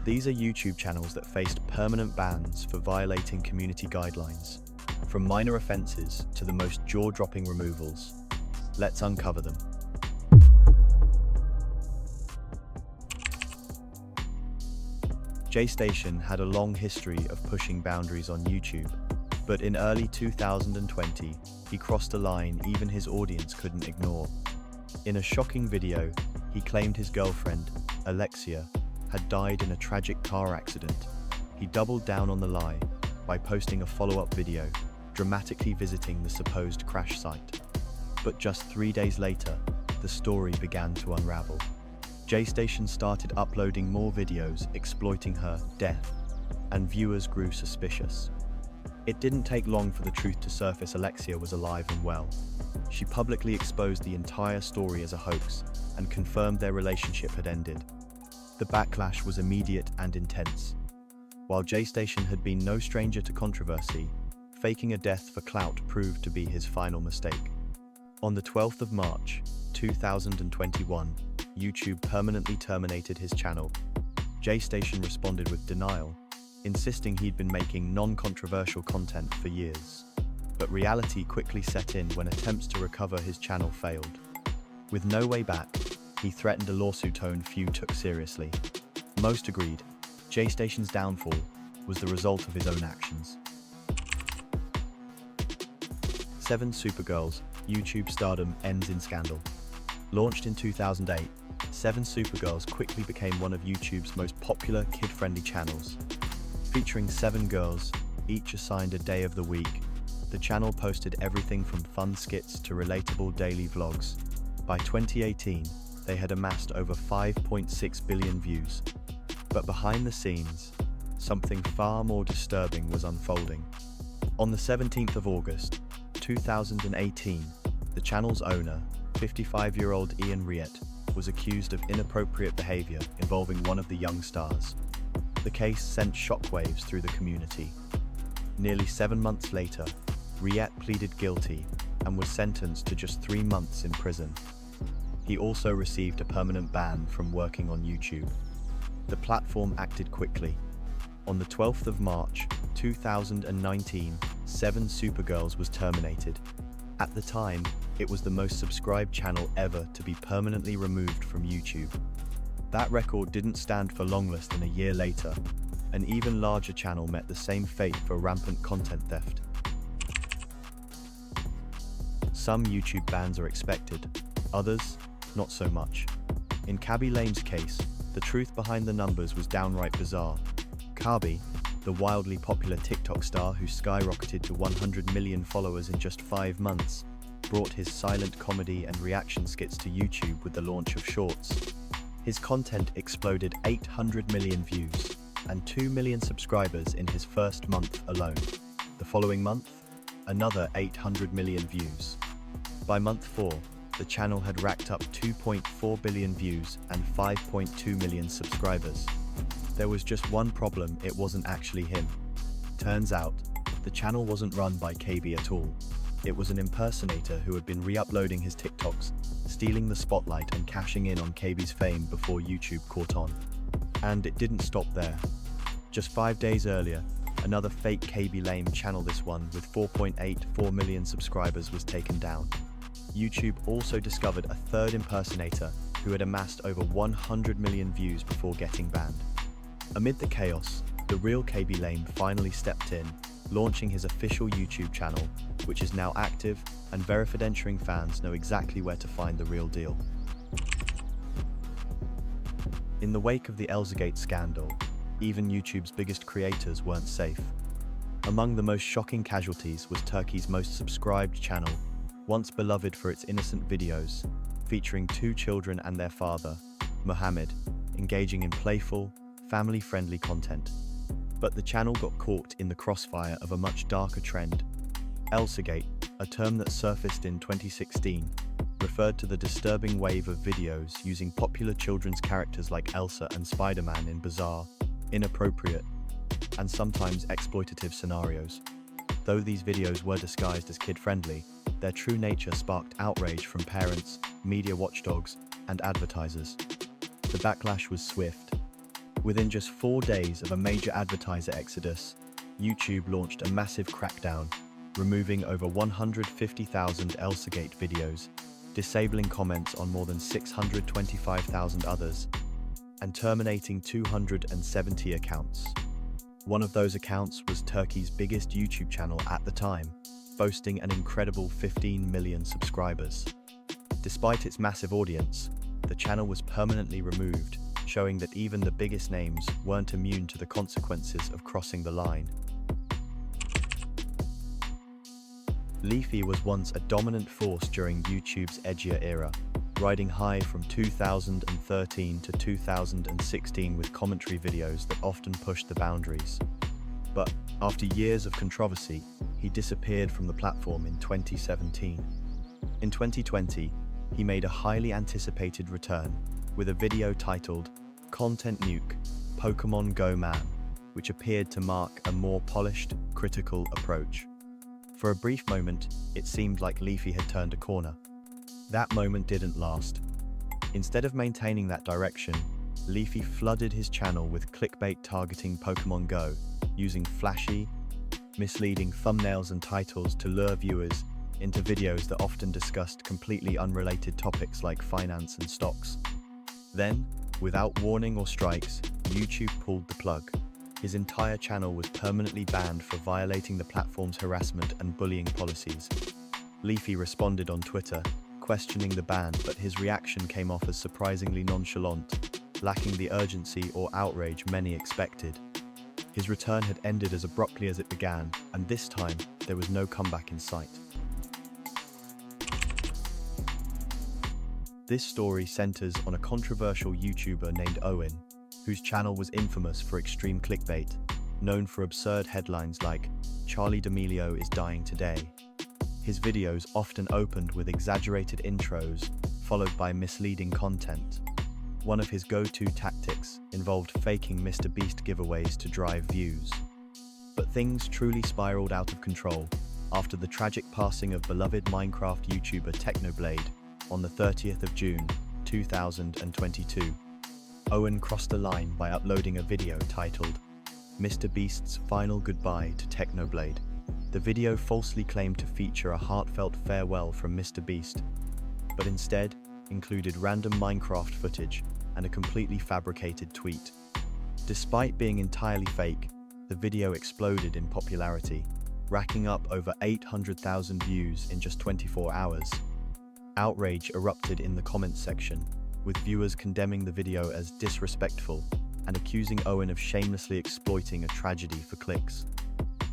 These are YouTube channels that faced permanent bans for violating community guidelines, from minor offenses to the most jaw-dropping removals. Let's uncover them. J-Station had a long history of pushing boundaries on YouTube, but in early 2020, he crossed a line even his audience couldn't ignore. In a shocking video, he claimed his girlfriend, Alexia, had died in a tragic car accident. He doubled down on the lie by posting a follow-up video, dramatically visiting the supposed crash site. But just 3 days later, the story began to unravel. J-Station started uploading more videos exploiting her death, and viewers grew suspicious. It didn't take long for the truth to surface. Alexia was alive and well. She publicly exposed the entire story as a hoax and confirmed their relationship had ended. The backlash was immediate and intense. While J-Station had been no stranger to controversy, faking a death for clout proved to be his final mistake. On the 12th of March, 2021, YouTube permanently terminated his channel. J-Station responded with denial, insisting he'd been making non-controversial content for years. But reality quickly set in when attempts to recover his channel failed. With no way back, he threatened a lawsuit tone few took seriously. Most agreed, J-Station's downfall was the result of his own actions. 7 Supergirls, YouTube stardom ends in scandal. Launched in 2008, 7 Supergirls quickly became one of YouTube's most popular kid-friendly channels. Featuring 7 girls, each assigned a day of the week, the channel posted everything from fun skits to relatable daily vlogs. By 2018, they had amassed over 5.6 billion views. But behind the scenes, something far more disturbing was unfolding. On the 17th of August, 2018, the channel's owner, 55-year-old Ian Riet, was accused of inappropriate behavior involving one of the young stars. The case sent shockwaves through the community. Nearly 7 months later, Riet pleaded guilty and was sentenced to just 3 months in prison. He also received a permanent ban from working on YouTube. The platform acted quickly. On the 12th of March, 2019, 7 Supergirls was terminated. At the time, it was the most subscribed channel ever to be permanently removed from YouTube. That record didn't stand for long less than a year later. An even larger channel met the same fate for rampant content theft. Some YouTube bans are expected, others, not so much. In Khaby Lame's case, the truth behind the numbers was downright bizarre. Khaby, the wildly popular TikTok star who skyrocketed to 100 million followers in just 5 months, brought his silent comedy and reaction skits to YouTube with the launch of Shorts. His content exploded 800 million views and 2 million subscribers in his first month alone. The following month, another 800 million views. By month 4, the channel had racked up 2.4 billion views and 5.2 million subscribers. There was just one problem: it wasn't actually him. Turns out, the channel wasn't run by KB at all. It was an impersonator who had been re-uploading his TikToks, stealing the spotlight and cashing in on KB's fame before YouTube caught on. And it didn't stop there. Just 5 days earlier, another fake Khaby Lame channel, this one with 4.84 million subscribers, was taken down. YouTube also discovered a third impersonator who had amassed over 100 million views before getting banned. Amid the chaos, the real Khaby Lame finally stepped in, launching his official YouTube channel, which is now active, and Verifidenturing fans know exactly where to find the real deal. In the wake of the Elzagate scandal, even YouTube's biggest creators weren't safe. Among the most shocking casualties was Turkey's most subscribed channel, once beloved for its innocent videos, featuring 2 children and their father, Mohammed, engaging in playful, family-friendly content. But the channel got caught in the crossfire of a much darker trend. Elzagate, a term that surfaced in 2016, referred to the disturbing wave of videos using popular children's characters like Elsa and Spider-Man in bizarre, inappropriate, and sometimes exploitative scenarios. Though these videos were disguised as kid-friendly, their true nature sparked outrage from parents, media watchdogs, and advertisers. The backlash was swift. Within just 4 days of a major advertiser exodus, YouTube launched a massive crackdown, removing over 150,000 Elsagate videos, disabling comments on more than 625,000 others, and terminating 270 accounts. One of those accounts was Turkey's biggest YouTube channel at the time, boasting an incredible 15 million subscribers. Despite its massive audience, the channel was permanently removed, showing that even the biggest names weren't immune to the consequences of crossing the line. Leafy was once a dominant force during YouTube's edgier era, riding high from 2013 to 2016 with commentary videos that often pushed the boundaries. But after years of controversy, he disappeared from the platform in 2017. In 2020, he made a highly anticipated return with a video titled "Content Nuke, Pokemon Go Man," which appeared to mark a more polished, critical approach. For a brief moment, it seemed like Leafy had turned a corner. That moment didn't last. Instead of maintaining that direction, Leafy flooded his channel with clickbait targeting Pokemon Go, using flashy, misleading thumbnails and titles to lure viewers into videos that often discussed completely unrelated topics like finance and stocks. Then, without warning or strikes, YouTube pulled the plug. His entire channel was permanently banned for violating the platform's harassment and bullying policies. Leafy responded on Twitter, questioning the ban, but his reaction came off as surprisingly nonchalant, lacking the urgency or outrage many expected. His return had ended as abruptly as it began, and this time, there was no comeback in sight. This story centers on a controversial YouTuber named Owen, whose channel was infamous for extreme clickbait, known for absurd headlines like "Charlie D'Amelio is dying today." His videos often opened with exaggerated intros, followed by misleading content. One of his go-to tactics involved faking MrBeast giveaways to drive views. But things truly spiraled out of control after the tragic passing of beloved Minecraft YouTuber Technoblade on the 30th of June, 2022. Owen crossed the line by uploading a video titled "MrBeast's Final Goodbye to Technoblade." The video falsely claimed to feature a heartfelt farewell from MrBeast, but instead included random Minecraft footage and a completely fabricated tweet. Despite being entirely fake, the video exploded in popularity, racking up over 800,000 views in just 24 hours. Outrage erupted in the comments section, with viewers condemning the video as disrespectful and accusing Owen of shamelessly exploiting a tragedy for clicks.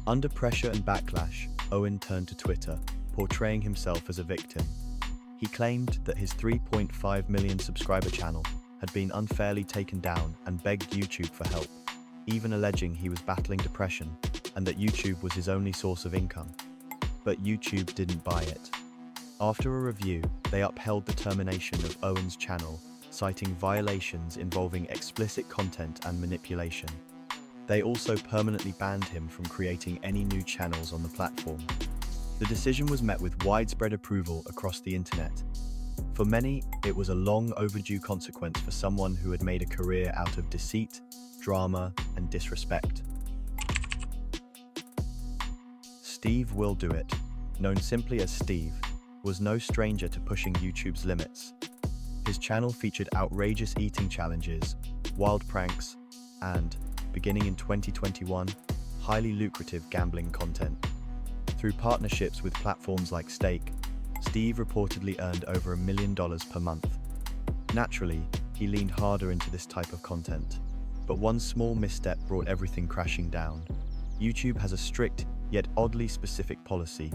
Under pressure and backlash, Owen turned to Twitter, portraying himself as a victim. He claimed that his 3.5 million subscriber channel had been unfairly taken down and begged YouTube for help, even alleging he was battling depression and that YouTube was his only source of income. But YouTube didn't buy it. After a review, they upheld the termination of Owen's channel, citing violations involving explicit content and manipulation. They also permanently banned him from creating any new channels on the platform. The decision was met with widespread approval across the internet. For many, it was a long overdue consequence for someone who had made a career out of deceit, drama, and disrespect. Steve Will Do It, known simply as Steve, was no stranger to pushing YouTube's limits. His channel featured outrageous eating challenges, wild pranks, and, beginning in 2021, highly lucrative gambling content. Through partnerships with platforms like Stake, Steve reportedly earned over $1 million per month. Naturally, he leaned harder into this type of content. But one small misstep brought everything crashing down. YouTube has a strict, yet oddly specific policy.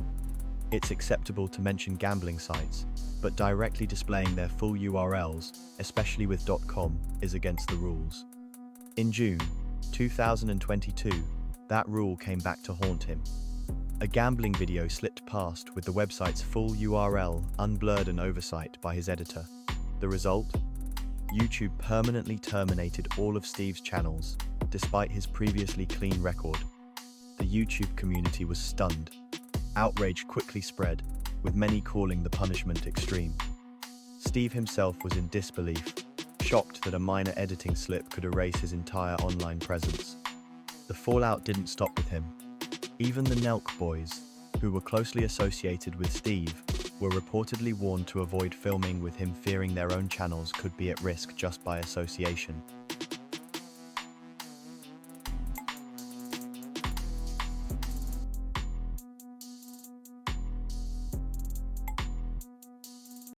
It's acceptable to mention gambling sites, but directly displaying their full URLs, especially with .com, is against the rules. In June 2022, that rule came back to haunt him. A gambling video slipped past with the website's full URL unblurred and oversight by his editor. The result? YouTube permanently terminated all of Steve's channels, despite his previously clean record. The YouTube community was stunned. Outrage quickly spread, with many calling the punishment extreme. Steve himself was in disbelief, shocked that a minor editing slip could erase his entire online presence. The fallout didn't stop with him. Even the Nelk boys, who were closely associated with Steve, were reportedly warned to avoid filming with him, fearing their own channels could be at risk just by association.